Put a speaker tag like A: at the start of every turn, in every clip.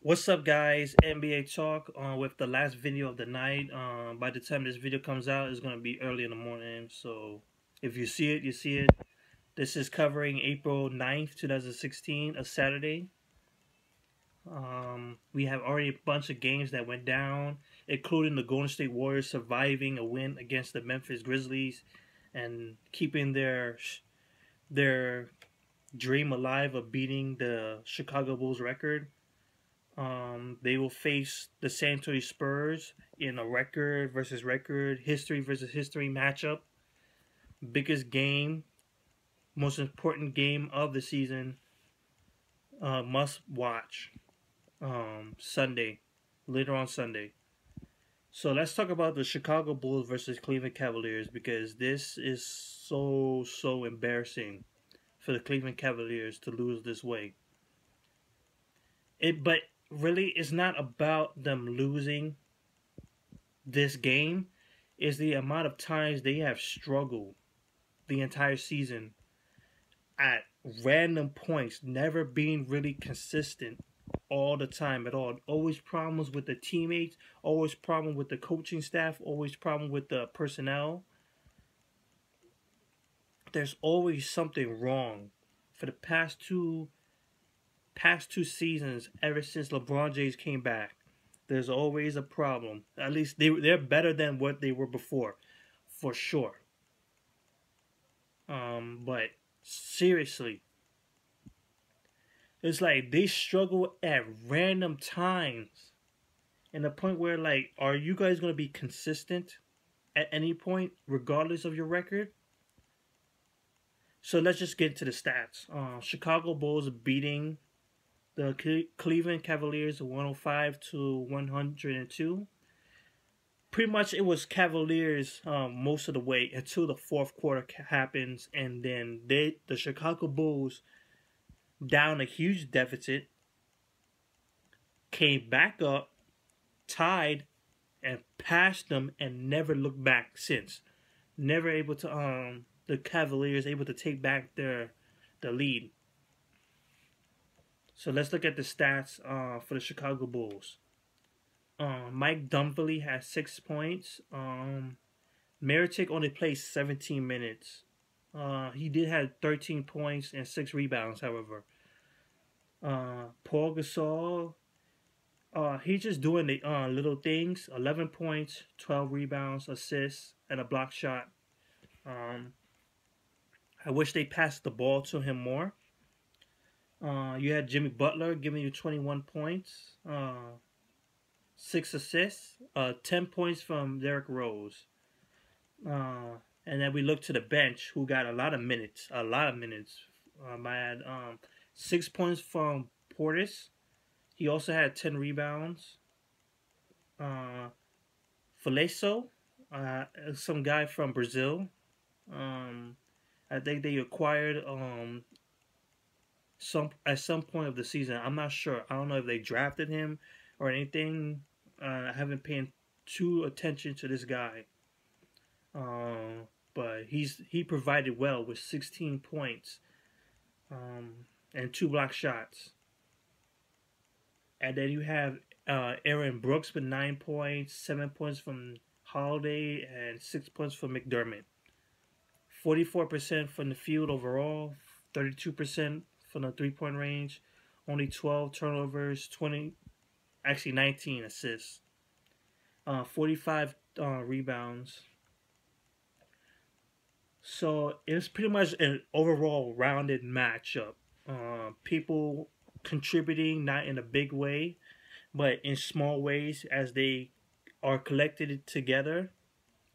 A: What's up, guys? NBA Talk with the last video of the night. By the time this video comes out, it's going to be early in the morning. So if you see it, you see it. This is covering April 9th, 2016, a Saturday. We have already a bunch of games that went down, including the Golden State Warriors surviving a win against the Memphis Grizzlies and keeping their dream alive of beating the Chicago Bulls record. They will face the San Antonio Spurs in a record versus record, history versus history matchup. Biggest game, most important game of the season. Must watch. Sunday, later on Sunday. So let's talk about the Chicago Bulls versus Cleveland Cavaliers because this is so embarrassing for the Cleveland Cavaliers to lose this way. But really, it's not about them losing this game. It's the amount of times they have struggled the entire season at random points, never being really consistent all the time at all. Always problems with the teammates, always problem with the coaching staff, always problem with the personnel. There's always something wrong. For the past two seasons, ever since LeBron James came back, there's always a problem. At least they're better than what they were before, for sure. But seriously, it's like they struggle at random times, and the point where, like, are you guys gonna be consistent at any point, regardless of your record? So let's just get into the stats. Chicago Bulls beating the Cleveland Cavaliers 105-102. Pretty much it was Cavaliers most of the way until the fourth quarter happens, and then the Chicago Bulls, down a huge deficit, came back up, tied, and passed them, and never looked back since. Never able to the Cavaliers able to take back the lead. So let's look at the stats for the Chicago Bulls. Mike Dunleavy has 6 points. Meritic only played 17 minutes. He did have 13 points and 6 rebounds, however. Paul Gasol, he's just doing the little things. 11 points, 12 rebounds, assists, and a block shot. I wish they passed the ball to him more. You had Jimmy Butler giving you 21 points, 6 assists, 10 points from Derrick Rose. And then we look to the bench, who got a lot of minutes. I had 6 points from Portis. He also had 10 rebounds. Felicio, some guy from Brazil. I think they acquired at some point of the season. I'm not sure. I don't know if they drafted him or anything. I haven't paid too attention to this guy. But he provided well with 16 points and 2 block shots. And then you have Aaron Brooks with 9 points, 7 points from Holiday, and 6 points from McDermott. 44% from the field overall, 32% from the three-point range, only 12 turnovers, 19 assists, 45 rebounds. So it's pretty much an overall rounded matchup. People contributing, not in a big way, but in small ways, as they are collected together,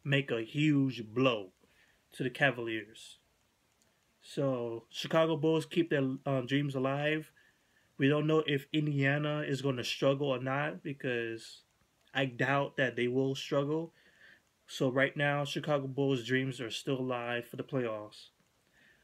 A: make a huge blow to the Cavaliers. So Chicago Bulls keep their dreams alive. We don't know if Indiana is going to struggle or not, because I doubt that they will struggle. So right now, Chicago Bulls' dreams are still alive for the playoffs.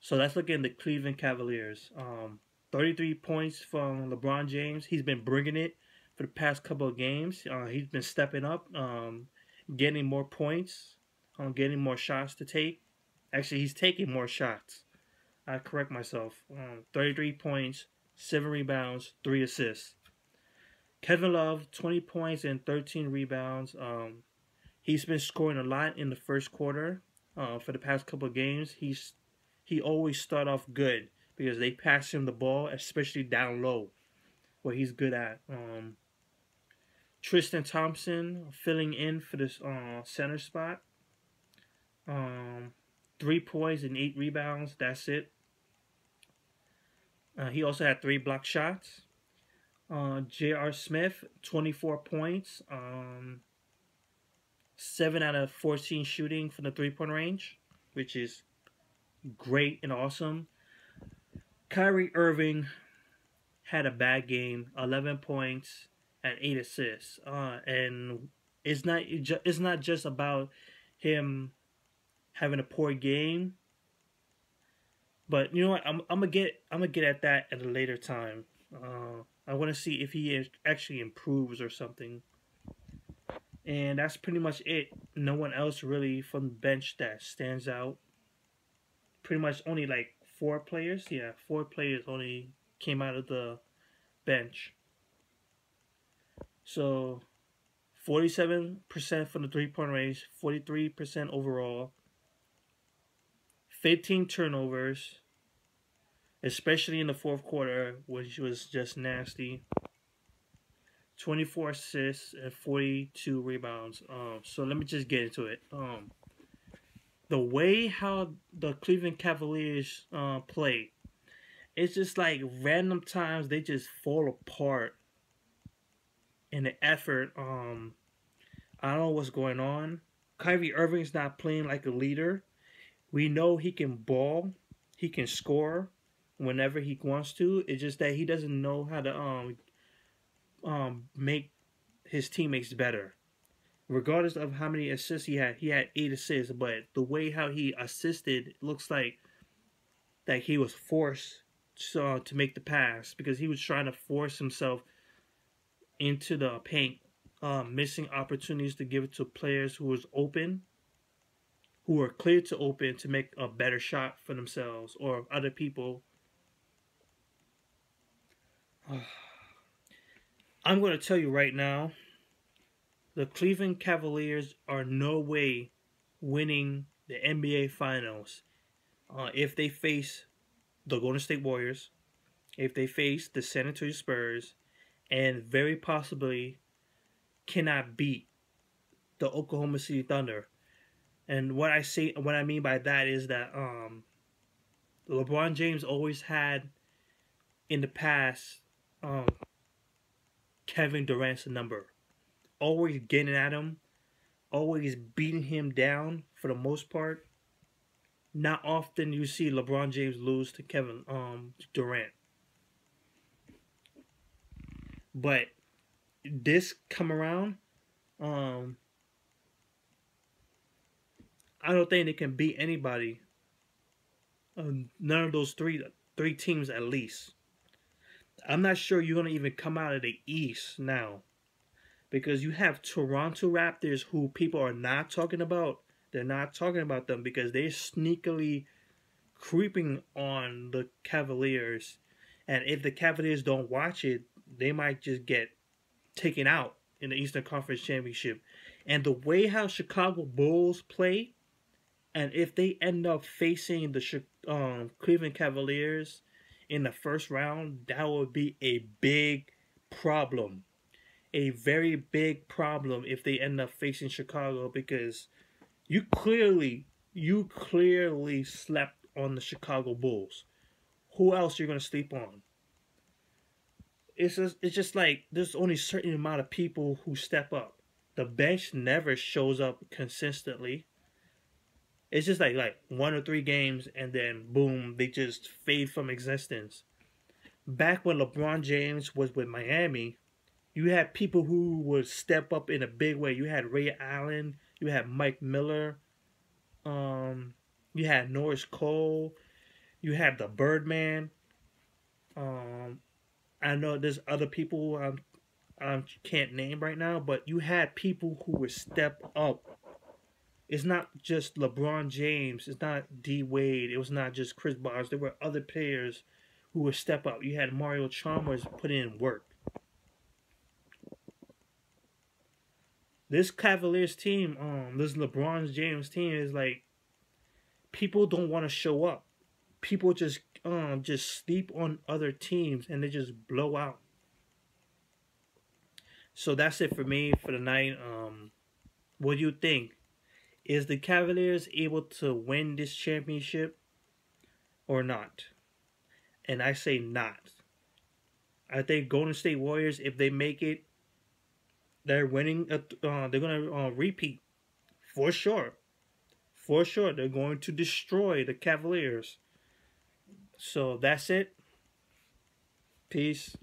A: So let's look at the Cleveland Cavaliers. 33 points from LeBron James. He's been bringing it for the past couple of games. He's been stepping up, getting more points, getting more shots to take. Actually, he's taking more shots. I correct myself. 33 points, 7 rebounds, 3 assists. Kevin Love, 20 points and 13 rebounds. He's been scoring a lot in the first quarter. For the past couple of games, he always start off good because they pass him the ball, especially down low, where he's good at. Tristan Thompson filling in for this center spot. 3 points and 8 rebounds. That's it. He also had 3 block shots. J.R. Smith, 24 points. 7 out of 14 shooting from the 3-point range, which is great and awesome. Kyrie Irving had a bad game, 11 points and 8 assists. And it's not just about him having a poor game, but you know what? I'm gonna get at that at a later time. I want to see if he actually improves or something. And that's pretty much it. No one else really from the bench that stands out. Pretty much only like 4 players. Yeah, 4 players only came out of the bench. So 47% from the 3-point range, 43% overall, 15 turnovers, especially in the fourth quarter, which was just nasty. 24 assists and 42 rebounds. So let me just get into it. The way how the Cleveland Cavaliers play, it's just like random times they just fall apart in the effort. I don't know what's going on. Kyrie Irving's not playing like a leader. We know he can ball, he can score whenever he wants to. It's just that he doesn't know how to make his teammates better. Regardless of how many assists he had 8 assists, but the way how he assisted looks like that he was forced to make the pass because he was trying to force himself into the paint, missing opportunities to give it to players who was open, who were clear to open to make a better shot for themselves or other people. I'm going to tell you right now, the Cleveland Cavaliers are no way winning the NBA Finals if they face the Golden State Warriors, if they face the San Antonio Spurs, and very possibly cannot beat the Oklahoma City Thunder. And what I mean by that is that LeBron James always had in the past Kevin Durant's number. Always getting at him, always beating him down for the most part. Not often you see LeBron James lose to Kevin Durant. But this come around, I don't think they can beat anybody. None of those three teams at least. I'm not sure you're going to even come out of the East now. Because you have Toronto Raptors who people are not talking about. They're not talking about them because they're sneakily creeping on the Cavaliers. And if the Cavaliers don't watch it, they might just get taken out in the Eastern Conference Championship. And the way how Chicago Bulls play, and if they end up facing the Cleveland Cavaliers in the first round, that would be a big problem. A very big problem if they end up facing Chicago because you clearly slept on the Chicago Bulls. Who else you're gonna sleep on? It's just like there's only a certain amount of people who step up. The bench never shows up consistently. It's just like 1 or 3 games and then boom, they just fade from existence. Back when LeBron James was with Miami, you had people who would step up in a big way. You had Ray Allen. You had Mike Miller. You had Norris Cole. You had the Birdman. I know there's other people I can't name right now, but you had people who would step up. It's not just LeBron James. It's not D Wade. It was not just Chris Bosh. There were other players who would step up. You had Mario Chalmers put in work. This Cavaliers team, this LeBron James team is like people don't want to show up. People just sleep on other teams and they just blow out. So that's it for me for the night. What do you think? Is the Cavaliers able to win this championship or not? And I say not. I think Golden State Warriors, if they make it, they're winning. They're gonna repeat for sure. For sure, they're going to destroy the Cavaliers. So that's it. Peace.